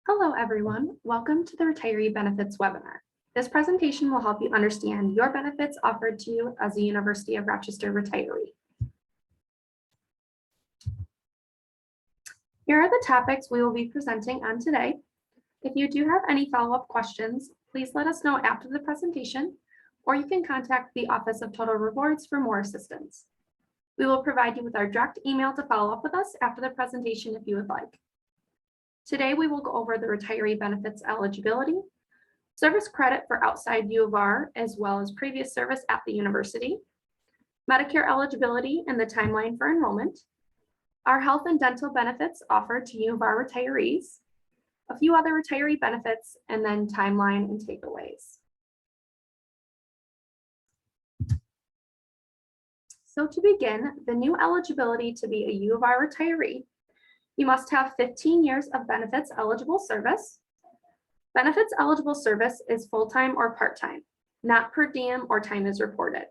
Hello, everyone. Welcome to the Retiree Benefits webinar. This presentation will help you understand your benefits offered to you as a University of Rochester retiree. Here are the topics we will be presenting on today. If you do have any follow-up questions, please let us know after the presentation, or you can contact the Office of Total Rewards for more assistance. We will provide you with our direct email to follow up with us after the presentation if you would like. Today, we will go over the retiree benefits eligibility, service credit for outside U of R, as well as previous service at the university, Medicare eligibility and the timeline for enrollment, our health and dental benefits offered to U of R retirees, a few other retiree benefits, and then timeline and takeaways. So to begin, the new eligibility to be a U of R retiree, you must have 15 years of benefits eligible service. Benefits eligible service is full-time or part-time, not per diem or time is reported.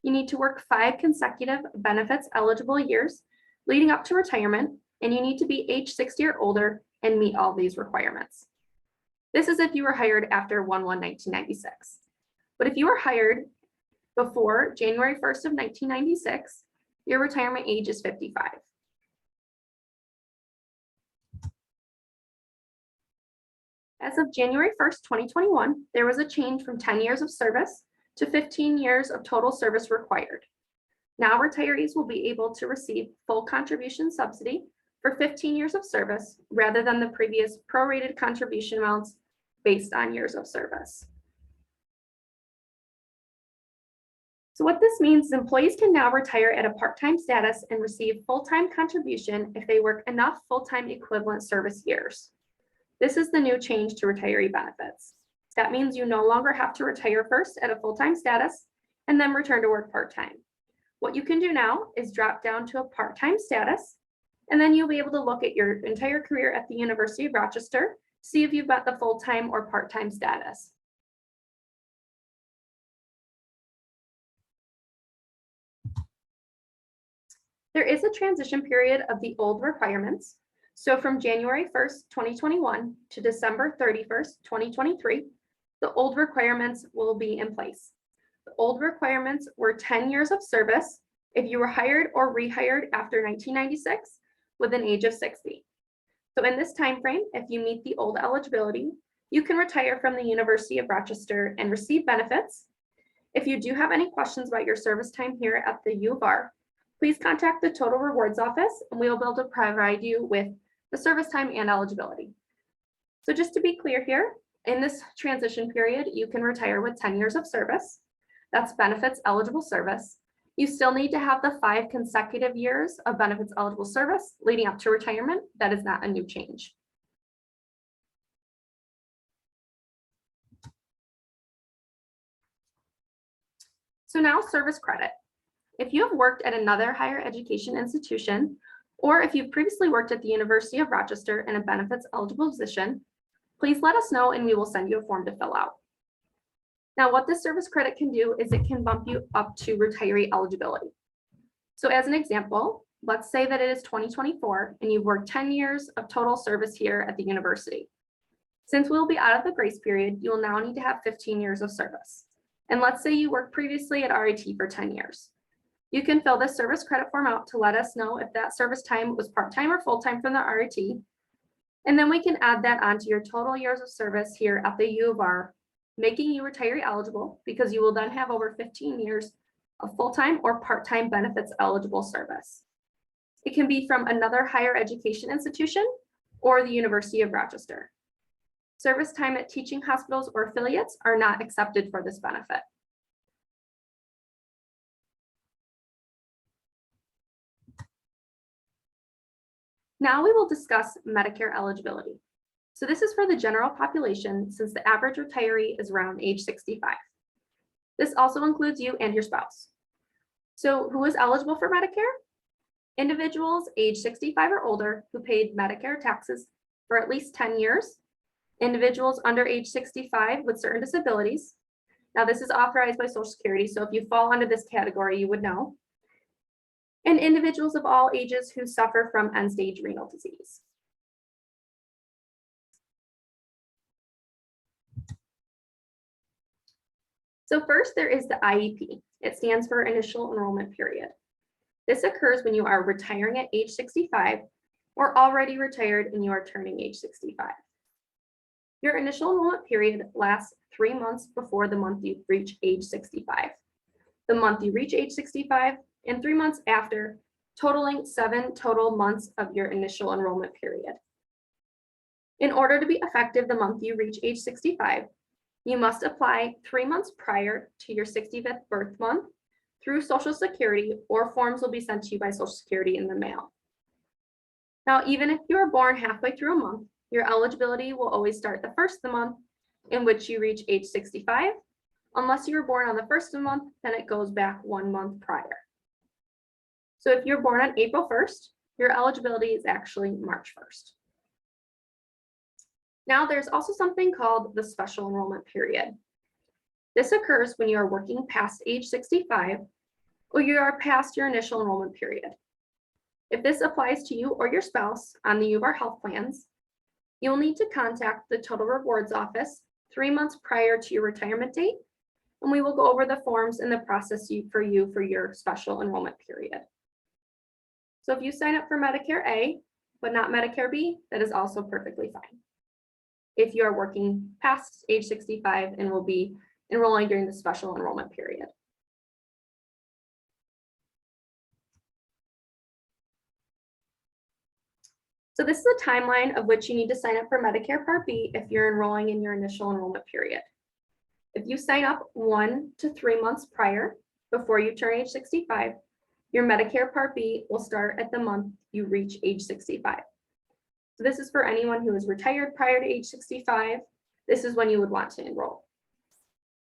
You need to work 5 consecutive benefits eligible years leading up to retirement, and you need to be age 60 or older and meet all these requirements. This is if you were hired after 1/1/1996. But if you were hired before January 1st of 1996, your retirement age is 55. As of January 1st, 2021, there was a change from 10 years of service to 15 years of total service required. Now retirees will be able to receive full contribution subsidy for 15 years of service rather than the previous prorated contribution amounts based on years of service. So what this means is employees can now retire at a part-time status and receive full-time contribution if they work enough full-time equivalent service years. This is the new change to retiree benefits. That means you no longer have to retire first at a full-time status and then return to work part-time. What you can do now is drop down to a part-time status, and then you'll be able to look at your entire career at the University of Rochester, see if you've got the full-time or part-time status. There is a transition period of the old requirements. So from January 1st, 2021 to December 31st, 2023, the old requirements will be in place. The old requirements were 10 years of service if you were hired or rehired after 1996 with an age of 60. So in this time frame, if you meet the old eligibility, you can retire from the University of Rochester and receive benefits. If you do have any questions about your service time here at the U of R, please contact the Total Rewards office and we will be able to provide you with the service time and eligibility. So just to be clear here, in this transition period, you can retire with 10 years of service. That's benefits eligible service. You still need to have the 5 consecutive years of benefits eligible service leading up to retirement. That is not a new change. So now service credit. If you have worked at another higher education institution, or if you've previously worked at the University of Rochester in a benefits eligible position, please let us know and we will send you a form to fill out. Now, what this service credit can do is it can bump you up to retiree eligibility. So as an example, let's say that it is 2024 and you've worked 10 years of total service here at the university. Since we'll be out of the grace period, you will now need to have 15 years of service. And let's say you worked previously at RIT for 10 years. You can fill this service credit form out to let us know if that service time was part-time or full-time from the RIT. And then we can add that onto your total years of service here at the U of R, making you retiree eligible because you will then have over 15 years of full-time or part-time benefits eligible service. It can be from another higher education institution or the University of Rochester. Service time at teaching hospitals or affiliates are not accepted for this benefit. Now we will discuss Medicare eligibility. So this is for the general population since the average retiree is around age 65. This also includes you and your spouse. So who is eligible for Medicare? Individuals age 65 or older who paid Medicare taxes for at least 10 years. Individuals under age 65 with certain disabilities. Now this is authorized by Social Security, so if you fall under this category, you would know. And individuals of all ages who suffer from end-stage renal disease. So first, there is the IEP. It stands for Initial Enrollment Period. This occurs when you are retiring at age 65 or already retired and you are turning age 65. Your initial enrollment period lasts 3 months before the month you reach age 65, the month you reach age 65, and 3 months after, totaling 7 total months of your initial enrollment period. In order to be effective the month you reach age 65, you must apply 3 months prior to your 65th birth month through Social Security, or forms will be sent to you by Social Security in the mail. Now, even if you are born halfway through a month, your eligibility will always start the first of the month in which you reach age 65. Unless you were born on the first of the month, then it goes back 1 month prior. So if you're born on April 1st, your eligibility is actually March 1st. Now, there's also something called the special enrollment period. This occurs when you are working past age 65 or you are past your initial enrollment period. If this applies to you or your spouse on the U of R health plans, you'll need to contact the Total Rewards Office 3 months prior to your retirement date, and we will go over the forms and the process for your special enrollment period. So if you sign up for Medicare A, but not Medicare B, that is also perfectly fine. If you are working past age 65 and will be enrolling during the special enrollment period. So this is a timeline of which you need to sign up for Medicare Part B if you're enrolling in your initial enrollment period. If you sign up 1 to 3 months prior, before you turn age 65, your Medicare Part B will start at the month you reach age 65. So this is for anyone who is retired prior to age 65. This is when you would want to enroll.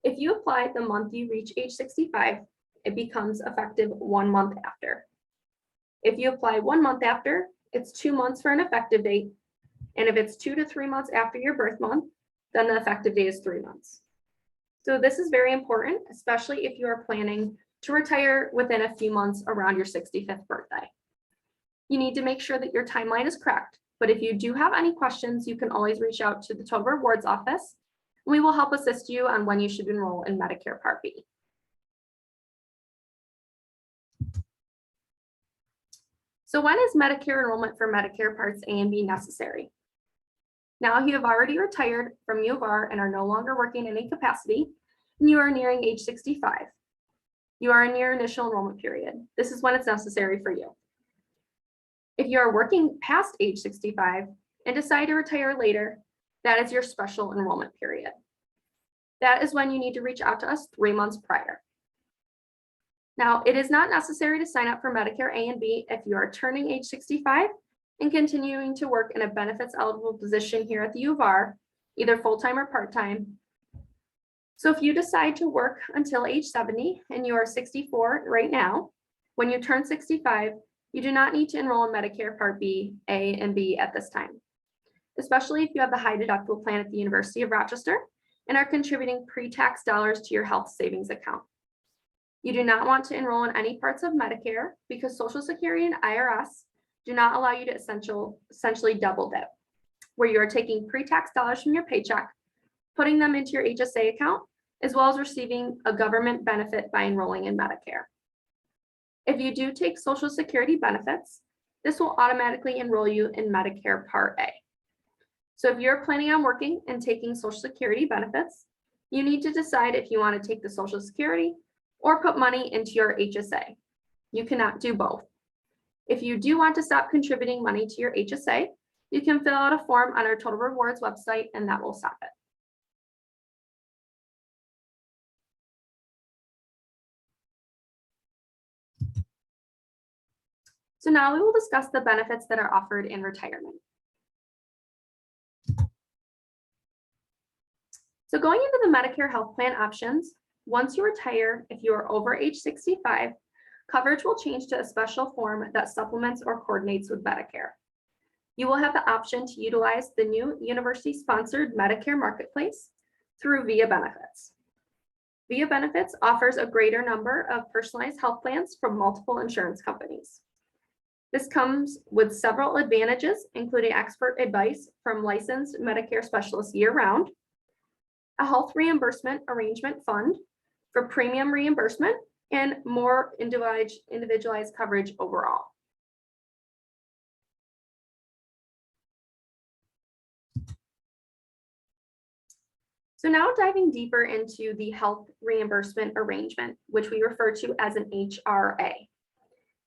If you apply the month you reach age 65, it becomes effective 1 month after. If you apply 1 month after, it's 2 months for an effective date. And if it's 2 to 3 months after your birth month, then the effective date is 3 months. So this is very important, especially if you are planning to retire within a few months around your 65th birthday. You need to make sure that your timeline is correct, but if you do have any questions, you can always reach out to the Total Rewards Office. We will help assist you on when you should enroll in Medicare Part B. So when is Medicare enrollment for Medicare Parts A and B necessary? Now you have already retired from U of R and are no longer working in any capacity, and you are nearing age 65. You are in your initial enrollment period. This is when it's necessary for you. If you are working past age 65 and decide to retire later, that is your special enrollment period. That is when you need to reach out to us 3 months prior. Now, it is not necessary to sign up for Medicare A and B if you are turning age 65 and continuing to work in a benefits eligible position here at the U of R, either full-time or part-time. So if you decide to work until age 70 and you are 64 right now, when you turn 65, you do not need to enroll in Medicare Part B, A, and B at this time, especially if you have the high deductible plan at the University of Rochester and are contributing pre-tax dollars to your health savings account. You do not want to enroll in any parts of Medicare because Social Security and IRS do not allow you to essentially double dip, where you are taking pre-tax dollars from your paycheck, putting them into your HSA account, as well as receiving a government benefit by enrolling in Medicare. If you do take Social Security benefits, this will automatically enroll you in Medicare Part A. So if you're planning on working and taking Social Security benefits, you need to decide if you want to take the Social Security or put money into your HSA. You cannot do both. If you do want to stop contributing money to your HSA, you can fill out a form on our Total Rewards website and that will stop it. So now we will discuss the benefits that are offered in retirement. So going into the Medicare health plan options, once you retire, if you are over age 65, coverage will change to a special form that supplements or coordinates with Medicare. You will have the option to utilize the new university-sponsored Medicare Marketplace through VIA Benefits. VIA Benefits offers a greater number of personalized health plans from multiple insurance companies. This comes with several advantages, including expert advice from licensed Medicare specialists year-round, a health reimbursement arrangement fund, for premium reimbursement and more individualized coverage overall. So now diving deeper into the health reimbursement arrangement, which we refer to as an HRA.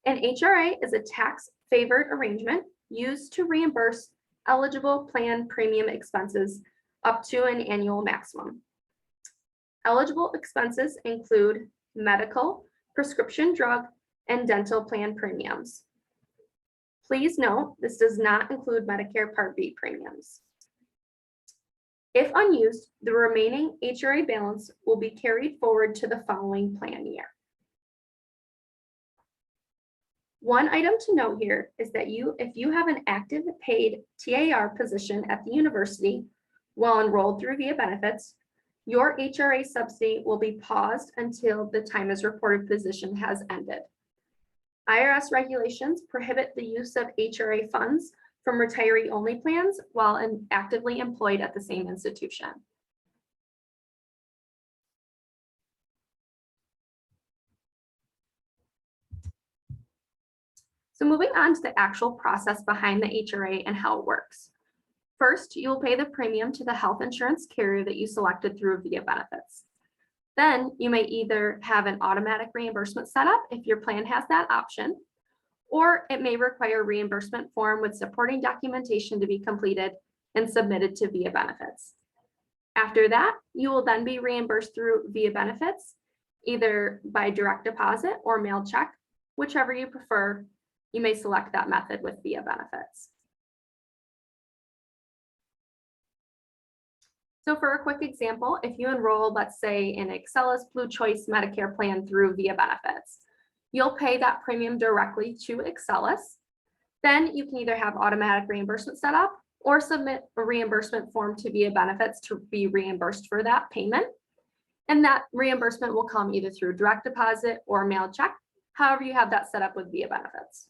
An HRA is a tax-favored arrangement used to reimburse eligible plan premium expenses up to an annual maximum. Eligible expenses include medical, prescription drug, and dental plan premiums. Please note, this does not include Medicare Part B premiums. If unused, the remaining HRA balance will be carried forward to the following plan year. One item to note here is that if you have an active paid TAR position at the university while enrolled through VIA benefits, your HRA subsidy will be paused until the time as reported position has ended. IRS regulations prohibit the use of HRA funds from retiree-only plans while actively employed at the same institution. So moving on to the actual process behind the HRA and how it works. First, you will pay the premium to the health insurance carrier that you selected through VIA benefits. Then you may either have an automatic reimbursement set up if your plan has that option, or it may require a reimbursement form with supporting documentation to be completed and submitted to VIA benefits. After that, you will then be reimbursed through VIA benefits, either by direct deposit or mail check, whichever you prefer. You may select that method with VIA benefits. So for a quick example, if you enroll, let's say, in Excelis Blue Choice Medicare plan through VIA benefits, you'll pay that premium directly to Excelis. Then you can either have automatic reimbursement set up or submit a reimbursement form to VIA benefits to be reimbursed for that payment. And that reimbursement will come either through direct deposit or mail check, however you have that set up with VIA benefits.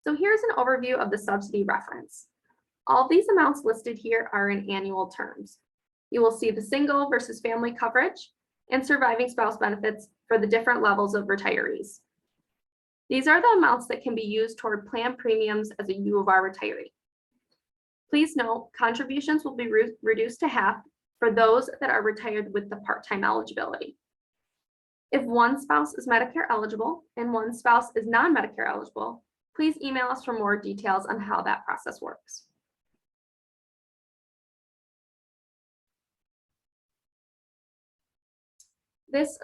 So here's an overview of the subsidy reference. All these amounts listed here are in annual terms. You will see the single versus family coverage and surviving spouse benefits for the different levels of retirees. These are the amounts that can be used toward plan premiums as a U of R retiree. Please note, contributions will be reduced to half for those that are retired with the part-time eligibility. If one spouse is Medicare eligible and one spouse is non-Medicare eligible, please email us for more details on how that process works. This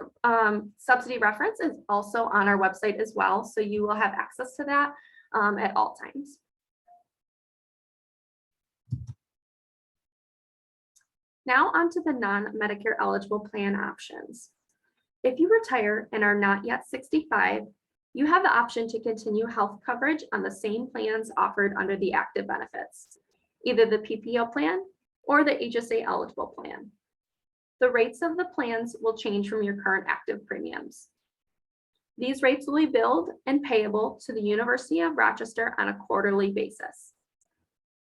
subsidy reference is also on our website as well, so you will have access to that at all times. Now onto the non-Medicare eligible plan options. If you retire and are not yet 65, you have the option to continue health coverage on the same plans offered under the active benefits, either the PPO plan or the HSA eligible plan. The rates of the plans will change from your current active premiums. These rates will be billed and payable to the University of Rochester on a quarterly basis.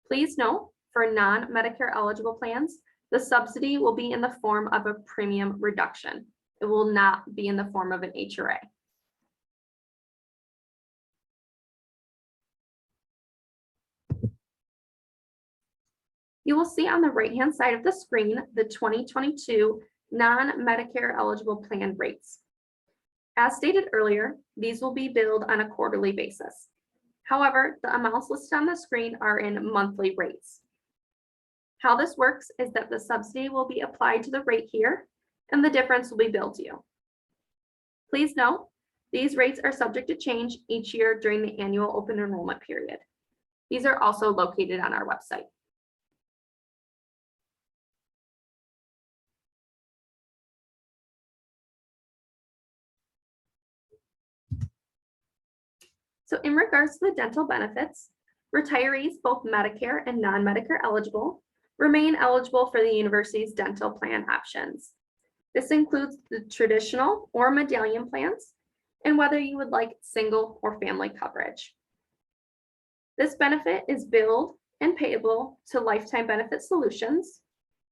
Please note, for non-Medicare eligible plans, the subsidy will be in the form of a premium reduction. It will not be in the form of an HRA. You will see on the right-hand side of the screen the 2022 non-Medicare eligible plan rates. As stated earlier, these will be billed on a quarterly basis. However, the amounts listed on the screen are in monthly rates. How this works is that the subsidy will be applied to the rate here, and the difference will be billed to you. Please note, these rates are subject to change each year during the annual open enrollment period. These are also located on our website. So in regards to the dental benefits, retirees, both Medicare and non-Medicare eligible, remain eligible for the university's dental plan options. This includes the traditional or medallion plans, and whether you would like single or family coverage. This benefit is billed and payable to Lifetime Benefit Solutions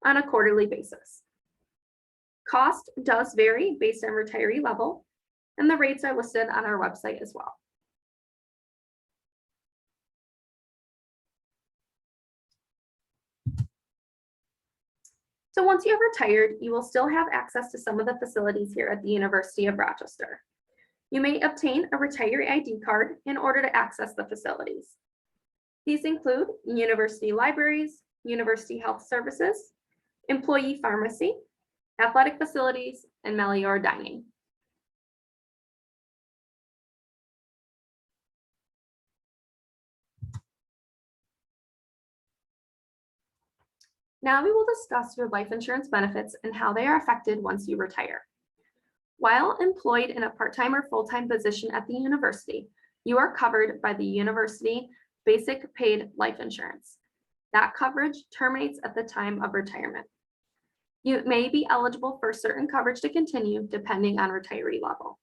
on a quarterly basis. Cost does vary based on retiree level, and the rates are listed on our website as well. So once you have retired, you will still have access to some of the facilities here at the University of Rochester. You may obtain a retiree ID card in order to access the facilities. These include university libraries, university health services, employee pharmacy, athletic facilities, and Melior dining. Now we will discuss your life insurance benefits and how they are affected once you retire. While employed in a part-time or full-time position at the university, you are covered by the University Basic Paid Life Insurance. That coverage terminates at the time of retirement. You may be eligible for certain coverage to continue depending on retiree level.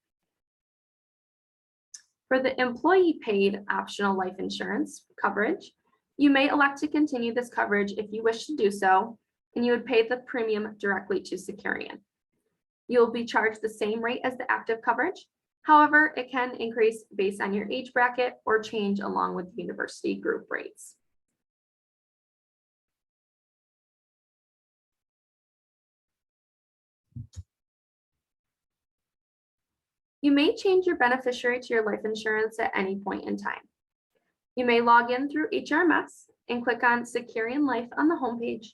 For the employee paid optional life insurance coverage, you may elect to continue this coverage if you wish to do so, and you would pay the premium directly to Securian. You will be charged the same rate as the active coverage. However, it can increase based on your age bracket or change along with university group rates. You may change your beneficiary to your life insurance at any point in time. You may log in through HRMS and click on Securian Life on the homepage,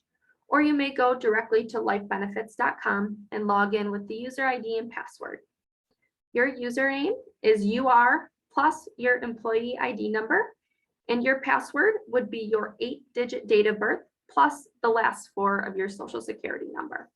or you may go directly to lifebenefits.com and log in with the user ID and password. Your username is UR plus your employee ID number, and your password would be your 8-digit date of birth plus the last 4 of your social security number.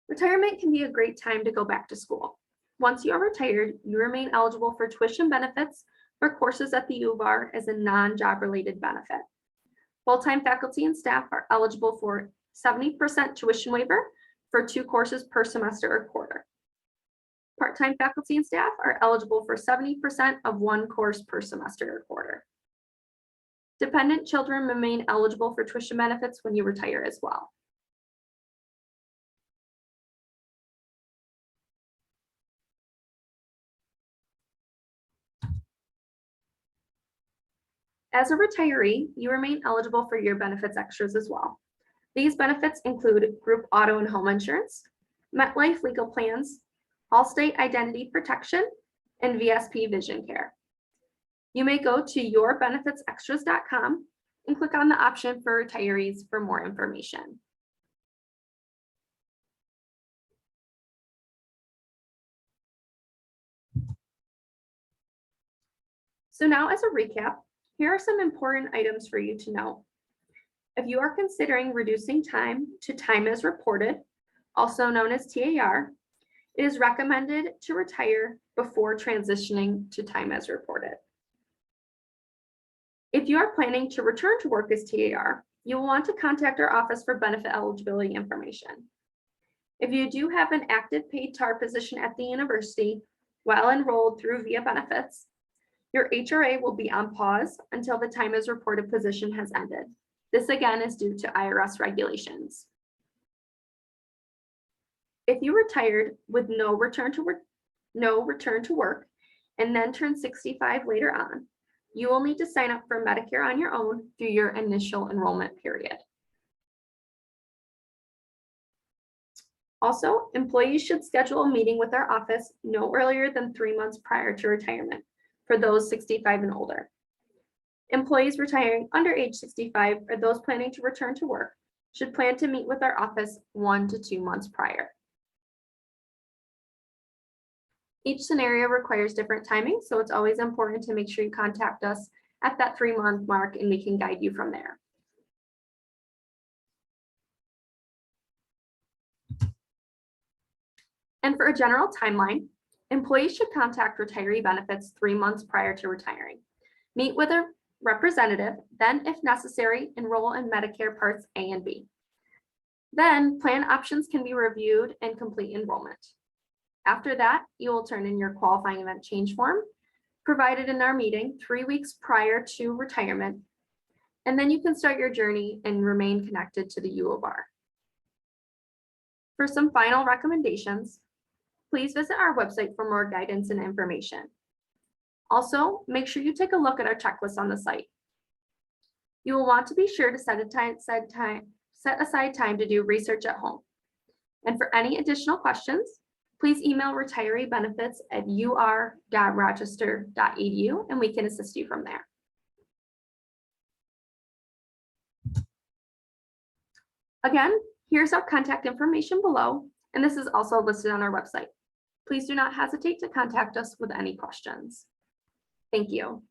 Retirement can be a great time to go back to school. Once you are retired, you remain eligible for tuition benefits for courses at the U of R as a non-job related benefit. Full-time faculty and staff are eligible for 70% tuition waiver for 2 courses per semester or quarter. Part-time faculty and staff are eligible for 70% of 1 course per semester or quarter. Dependent children remain eligible for tuition benefits when you retire as well. As a retiree, you remain eligible for year benefits extras as well. These benefits include group auto and home insurance, MetLife legal plans, Allstate identity protection, and VSP vision care. You may go to yourbenefitsextras.com and click on the option for retirees for more information. So now, as a recap, here are some important items for you to know. If you are considering reducing time to time as reported, also known as TAR, it is recommended to retire before transitioning to time as reported. If you are planning to return to work as TAR, you will want to contact our office for benefit eligibility information. If you do have an active paid TAR position at the university while enrolled through VIA benefits, your HRA will be on pause until the time as reported position has ended. This again is due to IRS regulations. If you retired with no return to work and then turn 65 later on, you will need to sign up for Medicare on your own through your initial enrollment period. Also, employees should schedule a meeting with our office no earlier than 3 months prior to retirement for those 65 and older. Employees retiring under age 65 or those planning to return to work should plan to meet with our office 1 to 2 months prior. Each scenario requires different timing, so it's always important to make sure you contact us at that 3-month mark and we can guide you from there. And for a general timeline, employees should contact retiree benefits 3 months prior to retiring. Meet with a representative, then if necessary, enroll in Medicare Parts A and B. Then plan options can be reviewed and complete enrollment. After that, you will turn in your qualifying event change form provided in our meeting 3 weeks prior to retirement. And then you can start your journey and remain connected to the U of R. For some final recommendations, please visit our website for more guidance and information. Also, make sure you take a look at our checklist on the site. You will want to be sure to set aside time to do research at home. And for any additional questions, please email retireebenefits@ur.rochester.edu and we can assist you from there. Again, here's our contact information below, and this is also listed on our website. Please do not hesitate to contact us with any questions. Thank you.